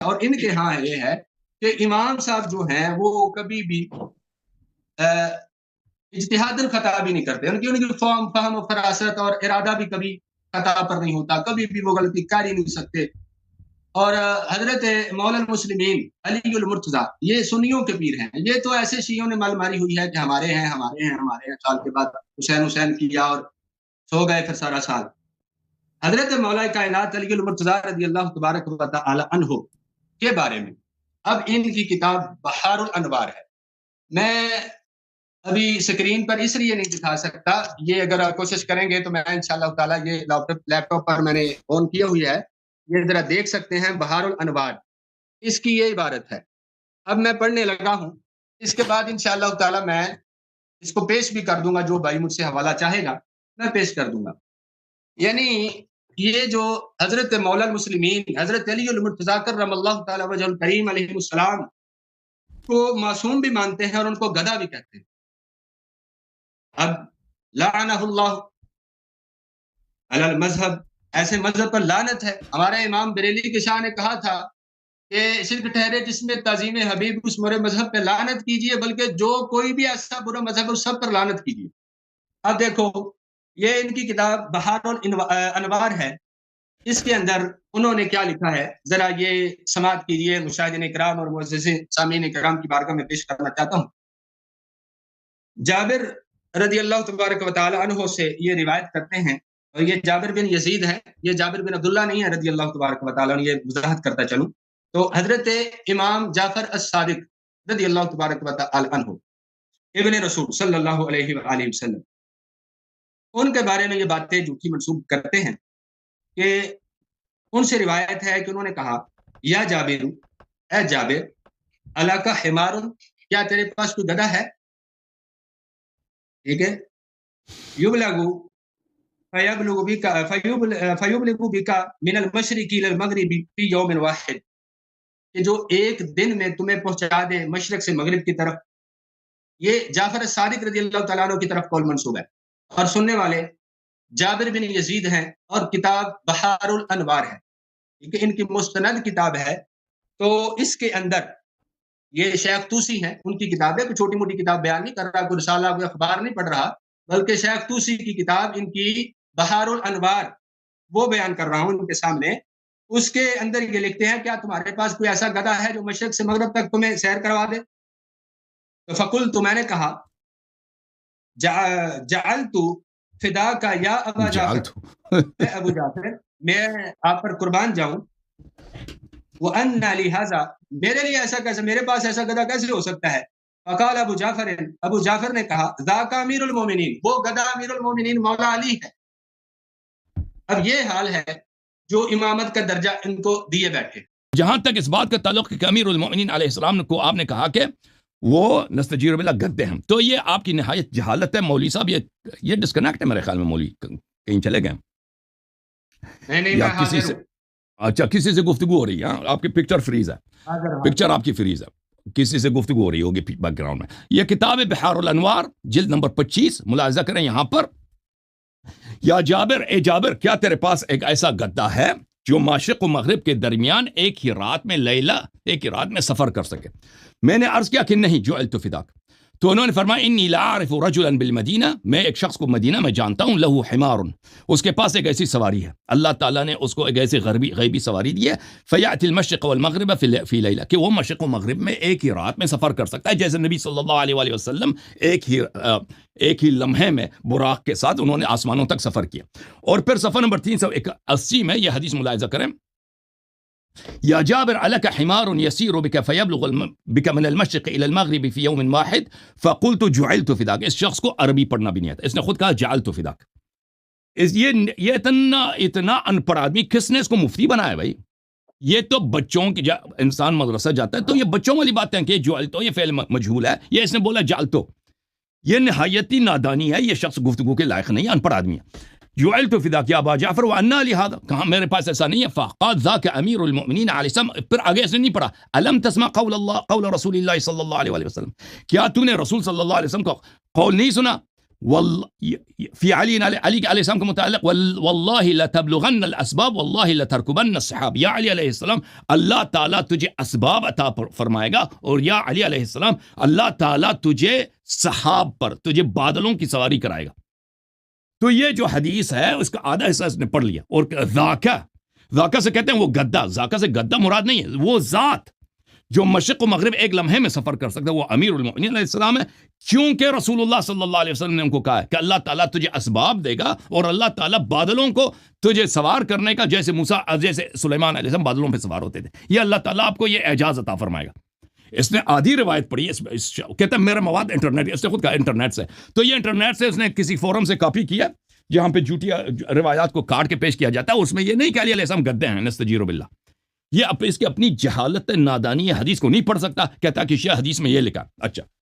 اور ان کے ہاں یہ ہے کہ امام صاحب جو ہیں وہ کبھی بھی اجتہاداً خطا بھی نہیں کرتے، ان کی فہم و فراست اور ارادہ بھی کبھی خطا پر نہیں ہوتا، کبھی بھی وہ غلطی کر ہی نہیں سکتے۔ اور حضرت مولا المسلمین علی المرتضیٰ یہ سنیوں کے پیر ہیں، یہ تو ایسے شیعوں نے مل ماری ہوئی ہے کہ ہمارے ہیں ہمارے ہیں ہمارے ہیں، سال کے بعد حسین کیا اور سو گئے پھر سارا سال۔ حضرت مولا کائنات علی المرتضیٰ رضی اللہ تبارک و تعالی عنہ کے بارے میں اب ان کی کتاب بحار الانوار ہے۔ میں ابھی سکرین پر اس لیے نہیں دکھا سکتا، یہ اگر آپ کوشش کریں گے تو میں انشاءاللہ تعالیٰ یہ لیپ ٹاپ پر میں نے آن کیا ہوئی ہے، یہ ذرا دیکھ سکتے ہیں بحار الانوار، اس کی یہ عبارت ہے۔ اب میں پڑھنے لگا ہوں، اس کے بعد انشاءاللہ تعالیٰ میں اس کو پیش بھی کر دوں گا، جو بھائی مجھ سے حوالہ چاہے گا میں پیش کر دوں گا۔ یعنی یہ جو حضرت مولا المسلمین حضرت علی المرتضیٰ کرم اللہ تعالی وجہ الکریم علیہ السلام کو معصوم بھی مانتے ہیں اور ان کو گدھا بھی کہتے ہیں۔ اب لعنہ اللہ علی المذہب، ایسے مذہب پر لعنت ہے۔ ہمارے امام بریلی کے شاہ نے کہا تھا کہ شرک ٹھہرے جس میں تعظیم حبیب اس برے مذہب پہ لعنت کیجئے، بلکہ جو کوئی بھی ایسا برا مذہب ہے اس سب پر لعنت کیجئے۔ اب دیکھو یہ ان کی کتاب بحار الانوار ہے، اس کے اندر انہوں نے کیا لکھا ہے ذرا یہ سماعت کیجئے، مشاہدین اکرام اور معززین سامعین اکرام کی بارگاہ میں پیش کرنا چاہتا ہوں۔ جابر رضی اللہ تبارک و تعالی عنہ سے یہ روایت کرتے ہیں، اور یہ جابر بن یزید ہے، یہ جابر بن عبداللہ نہیں ہے رضی اللہ تبارک و تعالی عنہ، یہ وضاحت کرتا چلوں تو حضرت امام جعفر الصادق رضی اللہ تبارک و تعالی عنہ ابن رسول صلی اللہ علیہ وآلہ وسلم، ان کے بارے میں یہ باتیں جھوٹی منسوب کرتے ہیں کہ ان سے روایت ہے کہ انہوں نے کہا یا جابر، اے جابر، الاک حمار، کیا تیرے پاس کوئی گدھا ہے؟ ٹھیک ہے، یبلغ فیبلغ بک من المشرق الی المغرب فی یوم واحد، کہ جو ایک دن میں تمہیں پہنچا دے مشرق سے مغرب کی طرف۔ یہ جعفر الصادق رضی اللہ تعالیٰ عنہ کی طرف قول منسوب ہے، اور سننے والے جابر بن یزید ہیں، اور کتاب بحار الانوار ہے، کیونکہ ان کی مستند کتاب ہے۔ تو اس کے اندر یہ شیخ طوسی ہیں، ان کی کتاب ہے، کوئی چھوٹی موٹی کتاب بیان نہیں کر رہا، کوئی رسالہ کوئی اخبار نہیں پڑھ رہا، بلکہ شیخ طوسی کی کتاب ان کی بحار الانوار وہ بیان کر رہا ہوں ان کے سامنے۔ اس کے اندر یہ لکھتے ہیں کیا تمہارے پاس کوئی ایسا گدھا ہے جو مشرق سے مغرب تک تمہیں سیر کروا دے؟ تو فقلت، تو میں نے کہا جعلت فداک یا ابا جعفر، اے ابو جعفر میں آپ پر قربان جاؤں، وَأَنَّ لِهَذَا، میرے لیے ایسا کیسے، میرے پاس ایسا گدھا کیسے ہو سکتا ہے؟ فقال ابو جعفر، ابو جعفر نے کہا ذاک امیر المومنین، وہ گدھا امیر المومنین مولا علی ہے۔ اب یہ حال ہے جو امامت کا درجہ ان کو دیے بیٹھے۔ جہاں تک اس بات کا تعلق کہ امیر المومنین علیہ السلام کو آپ نے کہا کہ وہ نستجیر باللہ گدے ہیں، تو یہ آپ کی نہایت جہالت ہے مولوی صاحب، یہ ڈسکنیکٹ ہے میرے خیال میں، مولوی کہیں چلے گئے نہیں یا کسی سے، اچھا کسی سے گفتگو ہو رہی ہے، آپ کی پکچر فریز ہے، پکچر آپ کی فریز ہے، کسی سے گفتگو ہو رہی ہوگی بیک گراؤنڈ میں۔ یہ کتاب بحار الانوار جلد نمبر 25 ملاحظہ کریں یہاں پر۔ یا جابر، اے جابر، کیا تیرے پاس ایک ایسا گدھا ہے جو مشرق و مغرب کے درمیان ایک ہی رات میں ایک ہی رات میں سفر کر سکے؟ میں نے عرض کیا کہ نہیں، جعلت فداک، تو انہوں نے فرمایا انی لا اعرف رجلا بالمدینہ، میں ایک شخص کو مدینہ میں جانتا ہوں، لہو حمار، اس کے پاس ایک ایسی سواری ہے، اللہ تعالیٰ نے اس کو ایک ایسی غیبی سواری دی ہے، فیأتی المشرق والمغرب فی لیلہ، کہ وہ مشرق و مغرب میں ایک ہی رات میں سفر کر سکتا ہے، جیسے نبی صلی اللہ علیہ وآلہ وسلم ایک ہی لمحے میں براق کے ساتھ انہوں نے آسمانوں تک سفر کیا۔ اور پھر صفحہ نمبر 380 میں یہ حدیث ملاحظہ کریں، یا جابر علک حمار یسیر بک فیبلغ بک من المشرق الى المغرب فی یوم واحد فقلت جعلت فداک۔ اس شخص کو عربی پڑھنا بھی نہیں آتا، اس نے خود کہا جعلت فداک۔ یہ اتنا ان پڑھ آدمی کس نے اس کو مفتی بنایا بھائی؟ یہ تو بچوں کی، انسان مدرسہ جاتا ہے تو یہ بچوں والی باتیں ہیں کہ جعلتو، یہ فعل مجہول ہے، یہ اس نے بولا جعلتو، یہ نہایتی نادانی ہے، یہ شخص گفتگو کے لائق نہیں ہے، ان پڑھ آدمی ہے۔ جعلت فداک یا ابا جعفر وانا لہذا، کہاں میرے پاس ایسا نہیں ہے، فقال ذاک امیر المؤمنین علیہ السلام، پھر آگے اس نے نہیں پڑھا، الم تسمع قول رسول اللہ صلی اللہ علیہ وسلم، کیا تو نے رسول صلی اللہ علیہ وسلم کا قول نہیں سنا؟ فی علی علیہ السلام کے متعلق واللہ لتبلغن الاسباب واللہ لترکبن السحاب، یا علی علیہ السلام اللہ تعالیٰ تجھے اسباب عطا فرمائے گا، اور یا علی علیہ السلام اللہ تعالیٰ تجھے سحاب پر، تجھے بادلوں کی سواری کرائے گا۔ تو یہ جو حدیث ہے اس کا آدھا حصہ اس نے پڑھ لیا، اور ذاکہ سے کہتے ہیں وہ گدا، ذاکہ سے گدا مراد نہیں ہے، وہ ذات جو مشرق و مغرب ایک لمحے میں سفر کر سکتا ہے، وہ امیر المؤمنین علیہ السلام ہے، کیونکہ رسول اللہ صلی اللہ علیہ وسلم نے ان کو کہا ہے کہ اللہ تعالیٰ تجھے اسباب دے گا، اور اللہ تعالیٰ بادلوں کو تجھے سوار کرنے کا، جیسے سلیمان علیہ السلام بادلوں پہ سوار ہوتے تھے، یہ اللہ تعالیٰ آپ کو یہ اعجاز عطا فرمائے گا۔ اس نے آدھی روایت پڑھی، کہتا ہے میرا مواد انٹرنیٹ، اس نے خود کہا انٹرنیٹ سے، تو یہ انٹرنیٹ سے اس نے کسی فورم سے کاپی کیا جہاں پہ جھوٹی روایات کو کاٹ کے پیش کیا جاتا ہے، اس میں یہ نہیں کہ علی علیہ السلام گدے ہیں، نستجیر باللہ، یہ اس کی اپنی جہالت نادانی حدیث کو نہیں پڑھ سکتا، کہتا کہ یہ حدیث میں یہ لکھا۔ اچھا